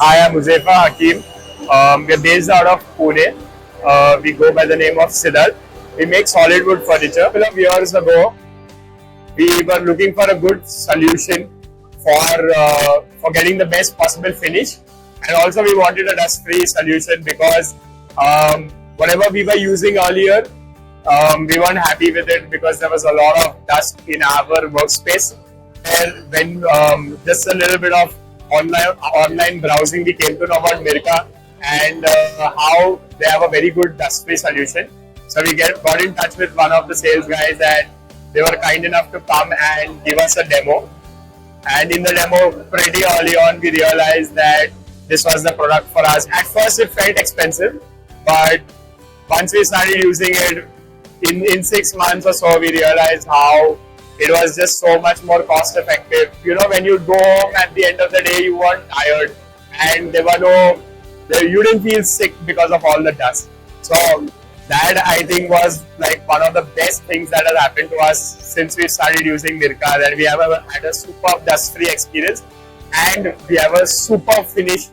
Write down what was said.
Hi, I'm Huzefa Hakim. We're based out of Pune. We go by the name of SIDR. We make solid wood furniture. A couple of years ago, we were looking for a good solution for getting the best possible finish, and also we wanted a dust-free solution because whatever we were using earlier, we weren't happy with it because there was a lot of dust in our workspace. And when just a little bit of online browsing, we came to know about Mirka and how they have a very good dust-free solution. So we got in touch with one of the sales guys, and they were kind enough to come and give us a demo. And in the demo, pretty early on, we realized that this was the product for us. At first, it felt expensive, but once we started using it, in 6 months or so, we realized how it was just so much more cost effective. You know, when you go home at the end of the day, you weren't tired, and you didn't feel sick because of all the dust. So that, I think, was like one of the best things that has happened to us since we started using Mirka, that we have had a superb dust-free experience, and we have a superb finish